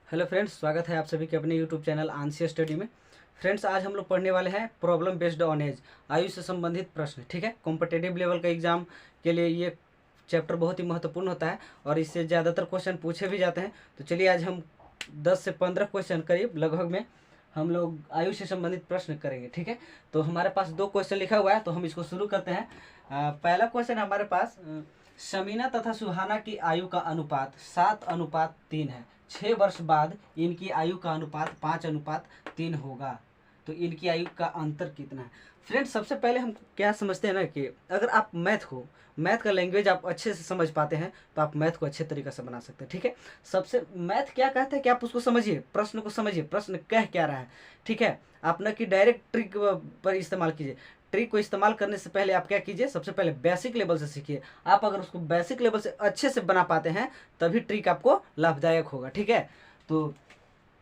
Hello friends, स्वागत है आप सभी के अपने यूट्यूब चैनल आंसर स्टडी में। फ्रेंड्स, आज हम लोग पढ़ने वाले हैं प्रॉब्लम बेस्ड ऑन एज, आयु से संबंधित प्रश्न। ठीक है, कॉम्पिटिटिव लेवल का एग्जाम के लिए ये चैप्टर बहुत ही महत्वपूर्ण होता है और इससे ज़्यादातर क्वेश्चन पूछे भी जाते हैं। तो चलिए आज हम 10 से 15 क्वेश्चन करीब लगभग में हम लोग आयु से संबंधित प्रश्न करेंगे। ठीक है, तो हमारे पास 2 क्वेश्चन लिखा हुआ है, तो हम इसको शुरू करते हैं। पहला क्वेश्चन हमारे पास, शमीना तथा सुहाना की आयु का अनुपात 7:3 है। 6 वर्ष बाद इनकी आयु का अनुपात 5:3 होगा, तो इनकी आयु का अंतर कितना है। फ्रेंड्स, सबसे पहले हम क्या समझते हैं ना कि अगर आप मैथ का लैंग्वेज आप अच्छे से समझ पाते हैं तो आप मैथ को अच्छे तरीके से बना सकते हैं। ठीक है, सबसे मैथ क्या कहते हैं कि आप उसको समझिए, प्रश्न को समझिए, प्रश्न कह क्या रहा है। ठीक है, आप न कि डायरेक्ट ट्रिक पर इस्तेमाल कीजिए। ट्रिक को इस्तेमाल करने से पहले आप क्या कीजिए, सबसे पहले बेसिक लेवल से सीखिए। आप अगर उसको बेसिक लेवल से अच्छे से बना पाते हैं तभी ट्रिक आपको लाभदायक होगा। ठीक है, तो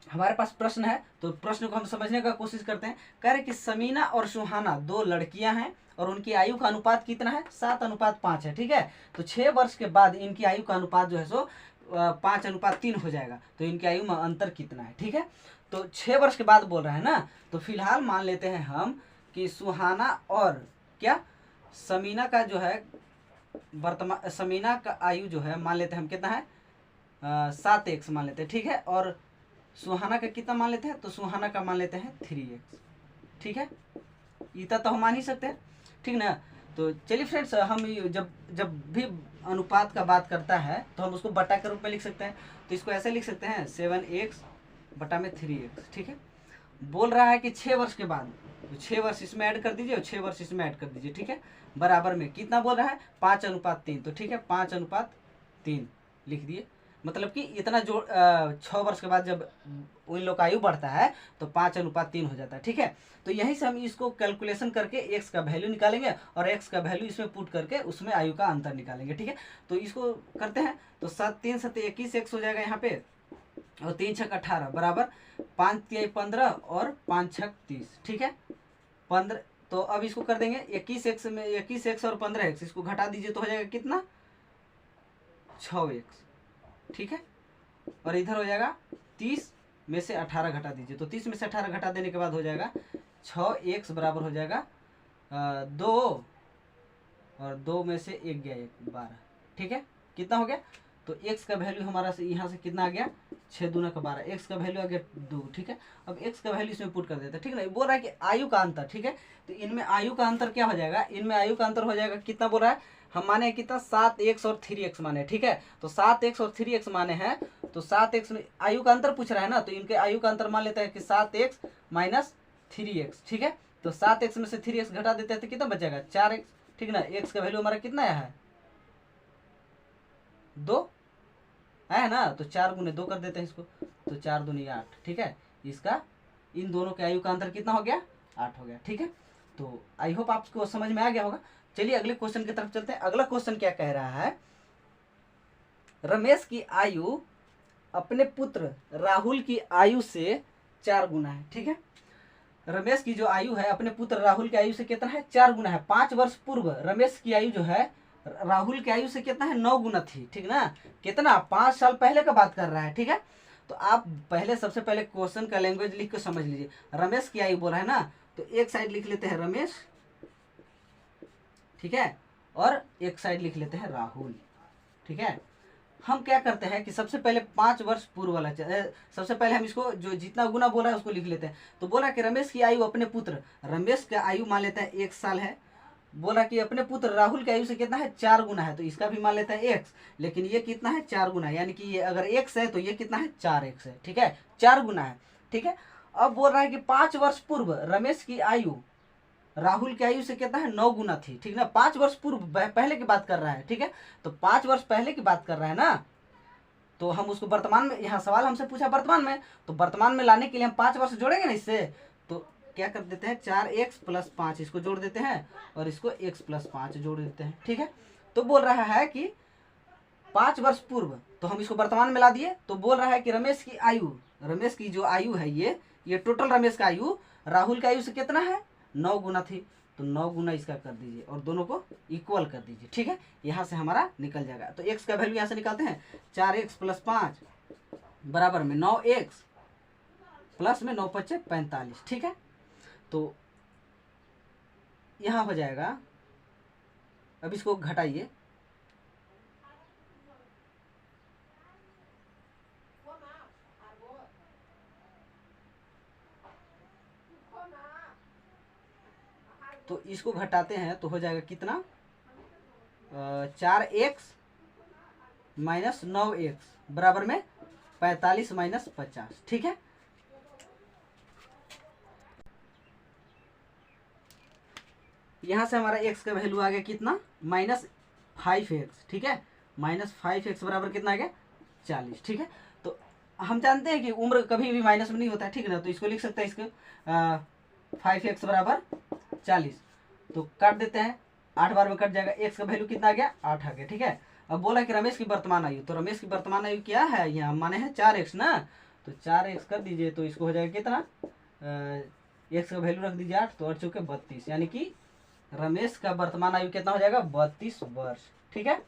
हमारे पास प्रश्न है, तो प्रश्न को हम समझने का कोशिश करते हैं। कह रहे कि समीना और सुहाना 2 लड़कियां हैं और उनकी आयु का अनुपात कितना है, 7:5 है। ठीक है, तो 6 वर्ष के बाद इनकी आयु का अनुपात जो है सो 5:3 हो जाएगा, तो इनकी आयु में अंतर कितना है। ठीक है, तो 6 वर्ष के बाद बोल रहा है ना, तो फिलहाल मान लेते हैं हम कि सुहाना और क्या समीना का जो है वर्तमान, समीना का आयु जो है मान लेते हैं हम कितना है, 7x मान लेते हैं। ठीक है, और सुहाना का कितना मान लेते हैं, तो सुहाना का मान लेते हैं 3x। ठीक है, इतना तो हम मान ही सकते हैं। ठीक ना, तो चलिए फ्रेंड्स, हम जब जब भी अनुपात का बात करता है तो हम उसको बटा के रूप में लिख सकते हैं। तो इसको ऐसे लिख सकते हैं 7x बटा में 3x। ठीक है, बोल रहा है कि 6 वर्ष के बाद, तो 6 वर्ष इसमें ऐड कर दीजिए और 6 वर्ष इसमें ऐड कर दीजिए। ठीक है, बराबर में कितना बोल रहा है, 5:3। तो ठीक है, 5:3 लिख दिए। मतलब कि इतना जो 6 वर्ष के बाद जब उन लोग का आयु बढ़ता है तो 5:3 हो जाता है। ठीक है, तो यहीं से हम इसको कैलकुलेशन करके x का वैल्यू निकालेंगे और x का वैल्यू इसमें पुट करके उसमें आयु का अंतर निकालेंगे। ठीक है, तो इसको करते हैं, तो 7×3 = 21x हो जाएगा यहाँ पे, और 3×6 = 18 बराबर 5×3 = 15 और 5×6 = 30। ठीक है, 15। तो अब इसको कर देंगे 21x में 21x और 15x, इसको घटा दीजिए तो हो जाएगा कितना, 6x। ठीक है, और इधर हो जाएगा 30 में से 18 घटा दीजिए, तो 30 में से 18 घटा देने के बाद हो जाएगा 6x बराबर हो जाएगा 2, और 2 में से 1 गया 1, 12। ठीक है, कितना हो गया, तो x का वैल्यू हमारा से यहाँ से कितना आ गया, 6 दूना का 12, x का वैल्यू आ गया 2। ठीक है, अब x का वैल्यू इसमें पुट कर देते हैं। ठीक है ना, बोल रहा है कि आयु का अंतर। ठीक है, तो इनमें आयु का अंतर क्या हो जाएगा, इनमें आयु का अंतर हो जाएगा कितना बोल रहा है, हम माने कितना, 7x और 3x माने। ठीक है, तो 7x और 3x माने हैं, तो 7x में आयु का अंतर पूछ रहा है ना, तो इनके आयु का अंतर मान लेते हैं कि 7x - 3x। ठीक है, तो 7x में से 3x घटा देते हैं तो कितना बचेगा, 4x। ठीक ना, x का वैल्यू हमारा कितना आया है, 2 है ना, तो 4×2 कर देते हैं इसको, तो 4×2 = 8। ठीक है, इसका इन दोनों के आयु का अंतर कितना हो गया, 8 हो गया। ठीक है, तो आई होप आपको समझ में आ गया होगा। चलिए अगले क्वेश्चन की तरफ चलते हैं। अगला क्वेश्चन क्या कह रहा है, रमेश की आयु अपने पुत्र राहुल की आयु से 4 गुना है। ठीक है, रमेश की जो आयु है अपने पुत्र राहुल की आयु से कितना है, 4 गुना है। 5 वर्ष पूर्व रमेश की आयु जो है राहुल की आयु से कितना है, 9 गुना थी। ठीक ना, कितना, 5 साल पहले का बात कर रहा है। ठीक है, तो आप पहले सबसे पहले क्वेश्चन का लैंग्वेज लिख के समझ लीजिए। रमेश की आयु बोला है ना, तो एक साइड लिख लेते हैं रमेश, ठीक है, और एक साइड लिख लेते हैं राहुल। ठीक है, हम क्या करते हैं कि सबसे पहले 5 वर्ष पूर्व वाला, सबसे पहले हम इसको जो जितना गुना बोला है उसको लिख लेते हैं। तो बोला कि रमेश की आयु अपने पुत्र, रमेश का आयु मान लेते हैं 1 साल है। बोला कि अपने पुत्र राहुल की आयु से कितना है, 4 गुना है, तो इसका भी मान लेता है x, लेकिन ये कितना है, 4 गुना है, यानी कि ये अगर x है तो ये कितना है, 4x है। ठीक है, 4 गुना है। ठीक है, अब बोल रहा है कि 5 वर्ष पूर्व रमेश की आयु राहुल की आयु से कितना है, 9 गुना थी। ठीक ना, 5 वर्ष पूर्व पहले की बात कर रहा है। ठीक है, तो 5 वर्ष पहले की बात कर रहा है ना, तो हम उसको वर्तमान में, यहाँ सवाल हमसे पूछा वर्तमान में, तो वर्तमान में लाने के लिए हम 5 वर्ष जोड़ेंगे ना इससे, तो क्या कर देते हैं, 4x + 5 इसको जोड़ देते हैं और इसको x + 5 जोड़ देते हैं। ठीक है, तो बोल रहा है कि 5 वर्ष पूर्व, तो हम इसको वर्तमान में ला दिए, तो बोल रहा है कि रमेश की आयु, रमेश की जो आयु है ये टोटल रमेश का आयु राहुल की आयु से कितना है, 9 गुना थी, तो 9 गुना इसका कर दीजिए और दोनों को इक्वल कर दीजिए। ठीक है, यहाँ से हमारा निकल जाएगा। तो x का वैल्यू यहाँ से निकालते हैं, 4x + 5 बराबर में 9x प्लस में 9 पच्चे 45, ठीक है। तो यहाँ हो जाएगा, अब इसको घटाइए, तो इसको घटाते हैं तो हो जाएगा कितना, 4x माइनस 9x बराबर में 45 माइनस 50, ठीक है। यहाँ से हमारा x का वैल्यू आ गया कितना, -5x, ठीक है। -5x बराबर कितना आ गया, 40, ठीक है। तो हम जानते हैं कि उम्र कभी भी माइनस में नहीं होता है, ठीक है ना। तो इसको लिख सकते हैं, इसको 5x बराबर 40, तो काट देते हैं, 8 बार में कट जाएगा, x का वैल्यू कितना आ गया, 8 आ गया, ठीक है। अब बोला कि रमेश की वर्तमान आयु, तो रमेश की वर्तमान आयु क्या है, यहाँ माने है 4x ना, तो 4x कर दीजिए, तो इसको हो जाएगा कितना, x का वैल्यू रख दीजिए 8, तो 8 चौके 32, यानी कि रमेश का वर्तमान आयु कितना हो जाएगा, 32 वर्ष, ठीक है।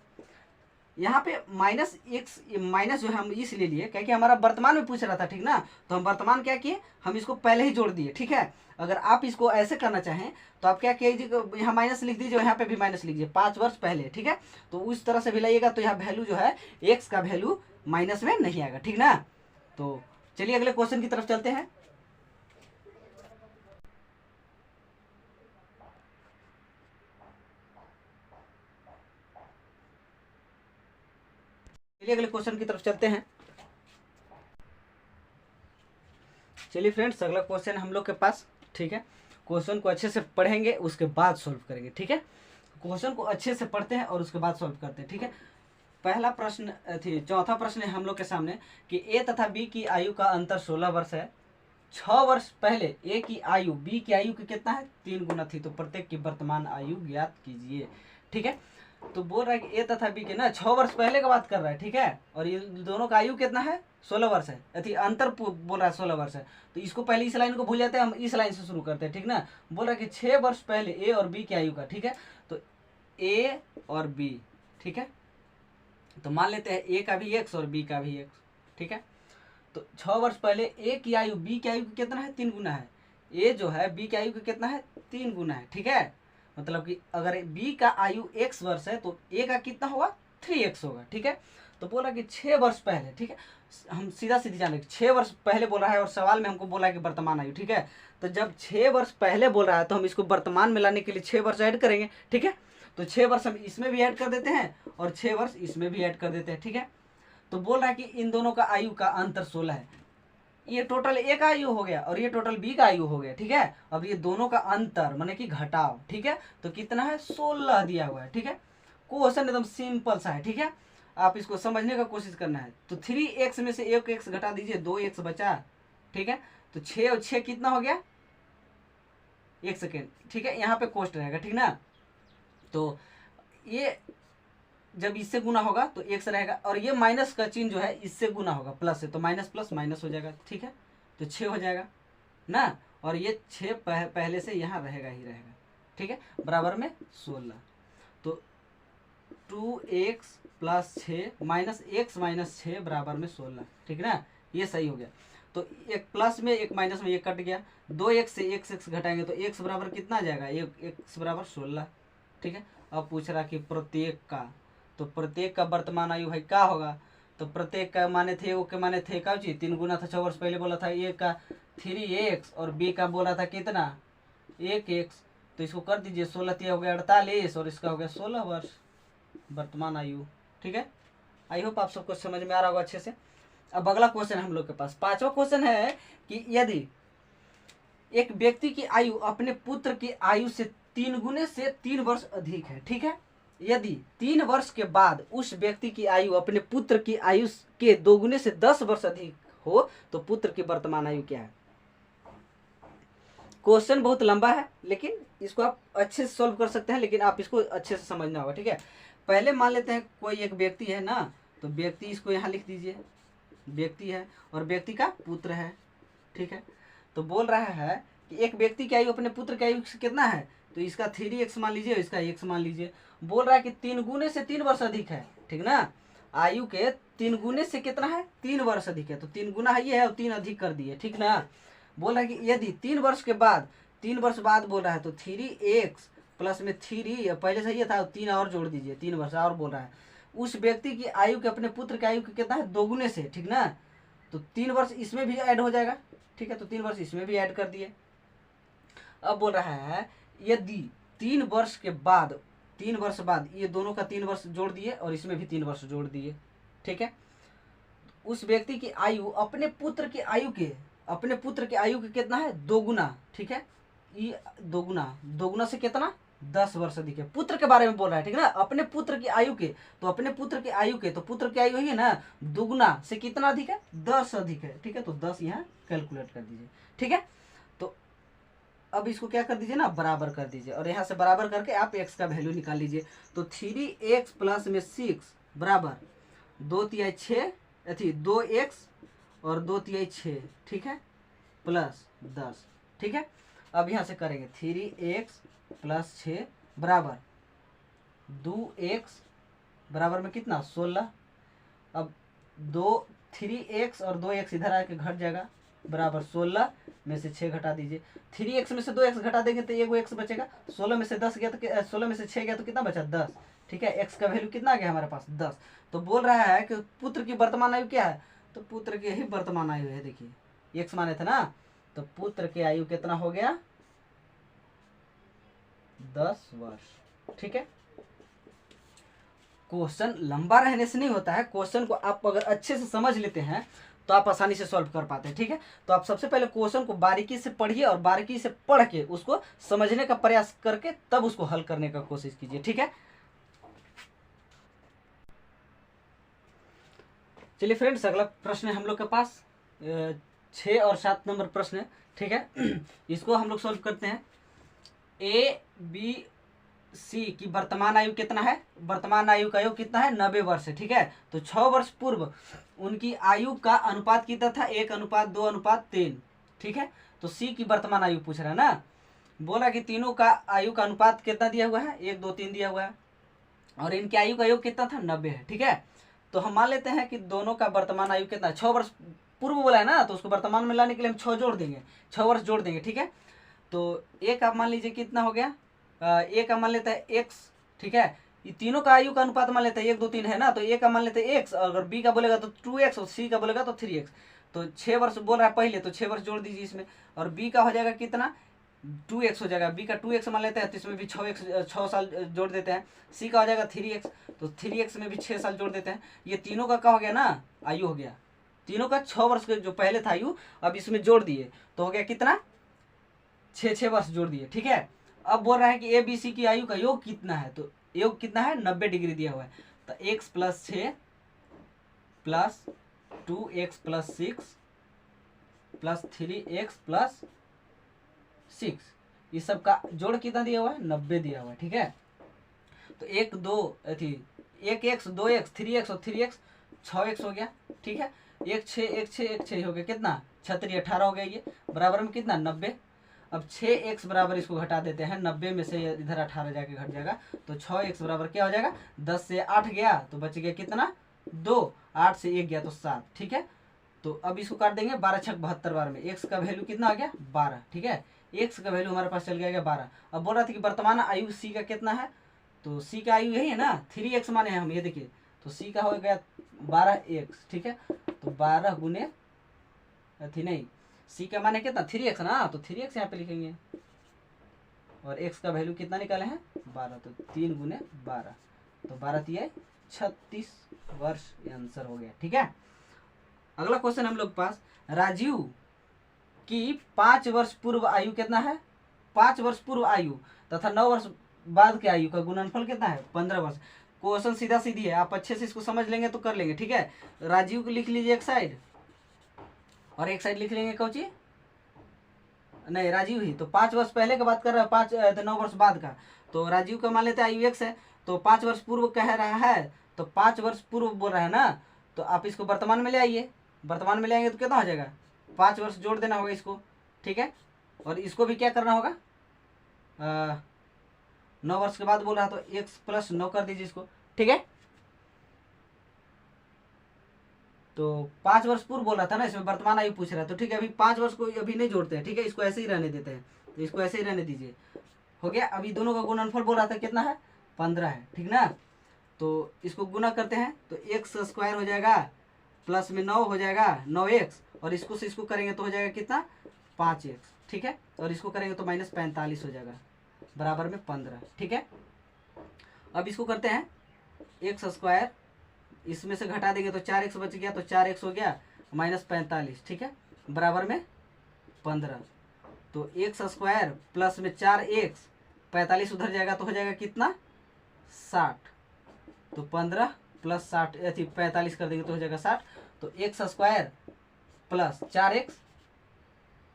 यहाँ पे -x माइनस जो है हम इसलिए लिए क्योंकि हमारा वर्तमान में पूछ रहा था, ठीक ना। तो हम वर्तमान क्या किए, हम इसको पहले ही जोड़ दिए, ठीक है। अगर आप इसको ऐसे करना चाहें तो आप क्या कीजिए, यहाँ माइनस लिख दीजिए, यहाँ पे भी माइनस लिख दीजिए, 5 वर्ष पहले, ठीक है। तो उस तरह से भी लाइएगा, तो यहाँ वैल्यू जो है x का वैल्यू माइनस में नहीं आएगा, ठीक ना। तो चलिए अगले क्वेश्चन की तरफ चलते हैं। चलिए अगले क्वेश्चन की तरफ चलते हैं। चलिए फ्रेंड्स, अगला क्वेश्चन हम लोग के पास, ठीक है। क्वेश्चन को अच्छे से पढ़ेंगे, उसके बाद सॉल्व करेंगे, ठीक है। क्वेश्चन को अच्छे से पढ़ते हैं और उसके बाद सॉल्व करते हैं, ठीक है। पहला प्रश्न चौथा प्रश्न है हम लोग के सामने कि ए तथा बी की आयु का अंतर 16 वर्ष है। 6 वर्ष पहले ए की आयु बी की आयु की कितना है, 3 गुना थी, तो प्रत्येक की वर्तमान आयु ज्ञात कीजिए, ठीक है। तो बोल रहा है कि ए तथा बी के ना 6 वर्ष पहले का बात कर रहा है, ठीक है। और ये दोनों का आयु कितना है, 16 वर्ष है, अति अंतर बोल रहा है 16 वर्ष है। तो इसको पहले इस लाइन को भूल जाते हैं, हम इस लाइन से शुरू करते हैं, ठीक ना। बोल रहा है कि 6 वर्ष पहले ए और बी की आयु का, ठीक है। तो ए और बी, ठीक है, तो मान लेते हैं ए का भी x और बी का भी x, ठीक है। तो 6 वर्ष पहले ए की आयु बी की आयु कितना है, 3 गुना है। ए जो है बी की आयु का कितना है, 3 गुना है, ठीक है। मतलब कि अगर बी का आयु x वर्ष है तो ए का कितना होगा, 3x होगा, ठीक है। तो बोला कि 6 वर्ष पहले, ठीक है। हम सीधा सीधी जाने 6 वर्ष पहले बोल रहा है और सवाल में हमको बोला है कि वर्तमान आयु, ठीक है। तो जब 6 वर्ष पहले बोल रहा है तो हम इसको वर्तमान में लाने के लिए 6 वर्ष ऐड करेंगे, ठीक है। तो 6 वर्ष हम इसमें भी ऐड कर देते हैं और 6 वर्ष इसमें भी ऐड कर देते हैं, ठीक है। तो बोल रहा है कि इन दोनों का आयु का अंतर 16 है। ये टोटल ए का आयु हो गया और ये टोटल बी का आयु हो गया, ठीक है। अब ये दोनों का अंतर माने कि घटाव, ठीक है। तो कितना है, 16 दिया हुआ है, ठीक है। क्वेश्चन एकदम सिंपल सा है, ठीक है। आप इसको समझने का कोशिश करना है। तो 3x में से 1x घटा दीजिए, 2x बचा, ठीक है। तो 6 और 6 कितना हो गया, 1 सेकेंड, ठीक है। यहाँ पे कोष्ट रहेगा, ठीक ना। तो ये जब इससे गुना होगा तो x रहेगा और ये माइनस का चिन्ह जो है इससे गुना होगा प्लस से, तो माइनस प्लस माइनस हो जाएगा, ठीक है। तो 6 हो जाएगा ना, और ये 6 पहले से यहाँ रहेगा ही रहेगा, ठीक है, बराबर में 16। तो 2x plus 6 minus x minus 6 बराबर में 16, ठीक है ना। ये सही हो गया। तो एक प्लस में एक माइनस में एक कट गया, 2x से x घटाएंगे तो x बराबर कितना आ जाएगा, x बराबर 16, ठीक है। अब पूछ रहा कि प्रत्येक का, तो प्रत्येक का वर्तमान आयु भाई क्या होगा, तो प्रत्येक का माने थे वो के माने थे का चीज 3 गुना था, 6 वर्ष पहले बोला था ए का 3x और बी का बोला था कितना 1x। तो इसको कर दीजिए, 16 हो गया 48 और इसका हो गया 16 वर्ष वर्तमान आयु, ठीक है। आई होप आप सबको समझ में आ रहा होगा अच्छे से। अब अगला क्वेश्चन हम लोग के पास 5वां क्वेश्चन है कि यदि एक व्यक्ति की आयु अपने पुत्र की आयु से 3 गुने से 3 वर्ष अधिक है, ठीक है। यदि 3 वर्ष के बाद उस व्यक्ति की आयु अपने पुत्र की आयु के 2 गुने से 10 वर्ष अधिक हो तो पुत्र की वर्तमान आयु क्या है। क्वेश्चन बहुत लंबा है लेकिन इसको आप अच्छे से सॉल्व कर सकते हैं, लेकिन आप इसको अच्छे से समझना होगा, ठीक है। पहले मान लेते हैं कोई एक व्यक्ति है ना, तो व्यक्ति इसको यहाँ लिख दीजिए, व्यक्ति है और व्यक्ति का पुत्र है, ठीक है। तो बोल रहा है कि एक व्यक्ति की आयु अपने पुत्र की आयु से कितना है, तो इसका 3x मान लीजिए, इसका x मान लीजिए। बोल रहा है कि 3 गुने से 3 वर्ष अधिक है, ठीक ना। आयु के तीन गुने से कितना है, 3 वर्ष अधिक है, तो 3 गुना है ये है और 3 अधिक कर दिए, ठीक ना। बोल रहा है कि यदि 3 वर्ष के बाद, 3 वर्ष बाद बोल रहा है तो 3x प्लस में 3 पहले से ये था 3 और जोड़ दीजिए, 3 वर्ष और बोल रहा है उस व्यक्ति की आयु के अपने पुत्र की आयु के कितना है, 2 गुने से, ठीक ना। तो 3 वर्ष इसमें भी ऐड हो जाएगा, ठीक है, तो 3 वर्ष इसमें भी ऐड कर दिए। अब बोल रहा है यदि 3 वर्ष के बाद, 3 वर्ष बाद ये दोनों का 3 वर्ष जोड़ दिए और इसमें भी 3 वर्ष जोड़ दिए, ठीक है। उस व्यक्ति की आयु अपने पुत्र की आयु के, अपने पुत्र की आयु के कितना है, 2 गुना, ठीक है। ये 2 गुना, 2 गुना से कितना, 10 वर्ष अधिक है। पुत्र के बारे में बोल रहा है, ठीक है ना, अपने पुत्र की आयु के, तो अपने पुत्र की आयु के, तो पुत्र की आयु है ना, दुगुना से कितना अधिक है, 10 अधिक है, ठीक है। तो 10 यहाँ कैलकुलेट कर दीजिए, ठीक है। तो अब इसको क्या कर दीजिए ना, बराबर कर दीजिए और यहाँ से बराबर करके आप x का वैल्यू निकाल लीजिए। तो 3x प्लस में 6 बराबर 2 तिहाई 6, अथी 2x और 2 तिहाई 6, ठीक है, प्लस 10, ठीक है। अब यहाँ से करेंगे 3x प्लस 6 बराबर 2x बराबर में कितना, 16। अब 3x और 2x इधर आके घट जाएगा, बराबर 16 में से 6 घटा दीजिए। 3x में से 2x घटा देंगे तो एगो x बचेगा, 16 में से 10 गया तो 16 में से 6 गया तो कितना बचा, 10, ठीक है। x का वैल्यू कितना आ गया हमारे पास, 10। तो बोल रहा है कि पुत्र की वर्तमान आयु क्या है, तो पुत्र की यही वर्तमान आयु है, देखिए x माने थे ना, तो पुत्र की आयु कितना हो गया, 10 वर्ष, ठीक है। क्वेश्चन लंबा रहने से नहीं होता है, क्वेश्चन को आप अगर अच्छे से समझ लेते हैं तो आप आसानी से सॉल्व कर पाते हैं, ठीक है। तो आप सबसे पहले क्वेश्चन को बारीकी से पढ़िए और बारीकी से पढ़ के उसको समझने का प्रयास करके तब उसको हल करने का कोशिश कीजिए, ठीक है। चलिए फ्रेंड्स, अगला प्रश्न है हम लोग के पास 6 और 7 नंबर प्रश्न है, ठीक है। इसको हम लोग सॉल्व करते हैं। ABC की वर्तमान आयु कितना है, वर्तमान आयु का योग कितना है, 90 वर्ष है, ठीक है। तो 6 वर्ष पूर्व उनकी आयु का अनुपात कितना था, 1:2:3, ठीक है। तो C की वर्तमान आयु पूछ रहा है ना, बोला कि तीनों का आयु का अनुपात कितना दिया हुआ है, 1 2 3 दिया हुआ है और इनकी आयु का योग कितना था, 90 है, ठीक है। तो हम मान लेते हैं कि दोनों का वर्तमान आयु कितना, 6 वर्ष पूर्व बोला है ना, तो उसको वर्तमान में लाने के लिए हम 6 जोड़ देंगे, 6 वर्ष जोड़ देंगे, ठीक है। तो एक आप मान लीजिए कितना हो गया, एक आप मान लेते हैं x, ठीक है। ये तीनों का आयु का अनुपात मान लेते हैं 1 2 3 है ना, तो एक का मान लेते हैं x, अगर b का बोलेगा तो 2x और c का बोलेगा तो 3x। तो 6 वर्ष बोल रहा है पहले, तो 6 वर्ष जोड़ दीजिए इसमें, और b का हो जाएगा कितना, 2x हो जाएगा, b का 2x मान लेते हैं तो इसमें भी 6 साल जोड़ देते हैं। c का हो जाएगा 3x, तो 3x में भी 6 साल जोड़ देते हैं। ये तीनों का हो गया ना, आयु हो गया, तीनों का 6 वर्ष जो पहले था आयु, अब इसमें जोड़ दिए तो हो गया कितना, 6 वर्ष जोड़ दिए, ठीक है। अब बोल रहा है कि ABC की आयु का योग कितना है, तो योग कितना है, 90 डिग्री दिया हुआ है। तो x plus 6 plus 2x plus 6 plus 3x plus 6, ये सब का जोड़ कितना दिया हुआ है, 90 दिया हुआ है, ठीक है। तो 1 2 थी 1x 2x 3x और 3x 6x हो गया, ठीक है। 1 6 1 6 1 6 हो गया कितना, 36 18 हो गया, ये बराबर में कितना, 90। अब 6x बराबर इसको घटा देते हैं, 90 में से इधर 18 जाके घट जाएगा, तो 6x बराबर क्या हो जाएगा, 10 से 8 गया तो बच गया कितना, 2, 8 से 1 गया तो 7, ठीक है। तो अब इसको काट देंगे, 12 छक 72 बार में x का वैल्यू कितना आ गया, 12, ठीक है। x का वैल्यू हमारे पास चल गया 12। अब बोल रहा था कि वर्तमान आयु c का कितना है, तो c का आयु यही है ना, 3x माने हैं हम, ये देखिए, तो c का हो गया 12x, ठीक है। तो 12 गुने थी नहीं, c का माने कितना, 3x ना, तो 3x यहाँ पे लिखेंगे और x का वैल्यू कितना निकाले हैं, 12, तो 3 गुने 12, तो 12 तिया 36 वर्ष, ये आंसर हो गया, ठीक है। अगला क्वेश्चन हम लोग पास, राजीव की 5 वर्ष पूर्व आयु कितना है, 5 वर्ष पूर्व आयु तथा 9 वर्ष बाद के आयु का गुणनफल कितना है, 15 वर्ष। क्वेश्चन सीधा सीधी है, आप अच्छे से इसको समझ लेंगे तो कर लेंगे, ठीक है। राजीव को लिख लीजिए एक साइड और एक साइड लिख लेंगे कौची, नहीं राजीव ही, तो 5 वर्ष पहले का बात कर रहा है, 5 9 वर्ष बाद का, तो राजीव का मान लेते हैं आयु x है, तो 5 वर्ष पूर्व कह रहा है, तो 5 वर्ष पूर्व बोल रहा है ना, तो आप इसको वर्तमान में ले आइए, वर्तमान में ले आएंगे तो कितना हो जाएगा, 5 वर्ष जोड़ देना होगा इसको, ठीक है। और इसको भी क्या करना होगा, 9 वर्ष के बाद बोल रहा है तो x प्लस 9 कर दीजिए इसको, ठीक है। तो 5 वर्ष पूर्व बोल रहा था ना, इसमें वर्तमान आयु पूछ रहा है। तो ठीक है, अभी 5 वर्ष को अभी नहीं जोड़ते हैं, ठीक है, इसको ऐसे ही रहने देते हैं। तो इसको ऐसे ही रहने दीजिए, हो गया। अभी दोनों का गुणनफल बोल रहा था कितना है, 15 है, ठीक ना। तो इसको गुना करते हैं तो एक्स स्क्वायर हो जाएगा, प्लस में 9 हो जाएगा 9x, और इसको से इसको करेंगे तो हो जाएगा कितना 5x, ठीक है। और इसको करेंगे तो माइनस 45 हो जाएगा, बराबर में 15, ठीक है। अब इसको करते हैं एक्स स्क्वायर, इसमें से घटा देंगे तो 4x बच गया, तो 4x हो गया माइनस 45, ठीक है, बराबर में 15। तो एक्स स्क्वायर प्लस में 4x, 45 उधर जाएगा तो हो जाएगा कितना 60। तो 15 प्लस 60 अथी 45 कर देंगे तो हो जाएगा 60। तो एक्स स्क्वायर प्लस 4x,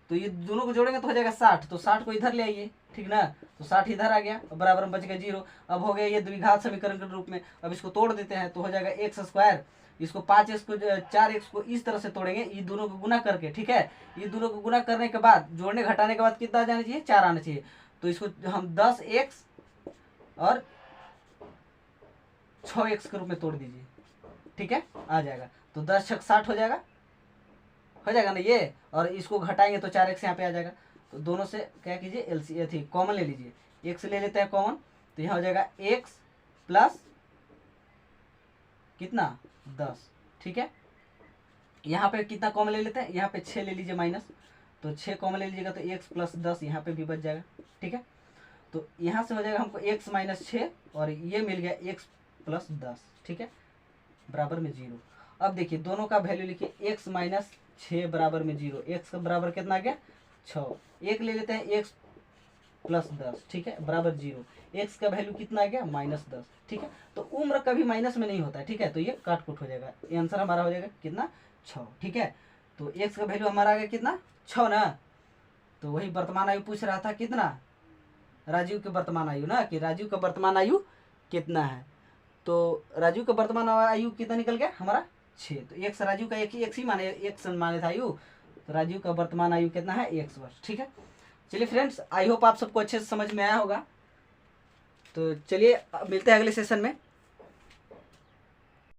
तो ये दोनों को जोड़ेंगे तो हो जाएगा 60। तो 60 को इधर ले आइए, ठीक ना। तो 60 इधर आ गया, बराबर में बच गया 0। अब हो गया ये द्विघात समीकरण के रूप में। अब इसको तोड़ देते हैं तो हो जाएगा एक्स स्क्वायर, इसको 5x को 4x को इस तरह से तोड़ेंगे, ये दोनों को गुना करके, ठीक है। ये दोनों को गुना करने के बाद जोड़ने घटाने के बाद कितना आ जाना चाहिए, 4 आना चाहिए। तो इसको हम 10x और 6x के रूप में तोड़ दीजिए, ठीक है, आ जाएगा। तो 10 छक 60 हो जाएगा ना ये, और इसको घटाएंगे तो 4x यहाँ पे आ जाएगा। तो दोनों से क्या कीजिए, एलसी थी कॉमन ले लीजिए, x ले लेते हैं कॉमन, तो यहाँ हो जाएगा x प्लस कितना 10, ठीक है। यहाँ पे कितना कॉमन ले लेते हैं, यहाँ पे 6 ले लीजिए माइनस, तो 6 कॉमन ले लीजिएगा तो x प्लस 10 यहाँ पे भी बच जाएगा, ठीक है। तो यहाँ से हो जाएगा हमको x माइनस 6, और ये मिल गया x प्लस 10, ठीक है, बराबर में 0। अब देखिए दोनों का वैल्यू लिखिए, x माइनस 6 बराबर में 0, x का बराबर कितना आ गया 6। एक ले लेते हैं x प्लस 10, ठीक है, बराबर 0। x का वैल्यू कितना आ गया -10, ठीक है। तो उम्र कभी माइनस में नहीं होता है, ठीक है। तो ये काट कुट हो जाएगा, ये आंसर हमारा हो जाएगा कितना 6, ठीक है। तो x का वैल्यू हमारा आ गया कितना 6 ना। तो वही वर्तमान आयु पूछ रहा था कितना, राजीव के वर्तमान आयु ना, कि राजीव का वर्तमान आयु कितना है। तो राजीव का वर्तमान आयु कितना निकल गया हमारा 6। तो x राजीव का एक ही माने, x माने था आयु, तो राजीव का वर्तमान आयु कितना है 1 वर्ष, ठीक है। चलिए फ्रेंड्स, आई होप आप सबको अच्छे से समझ में आया होगा। तो चलिए मिलते हैं अगले सेशन में।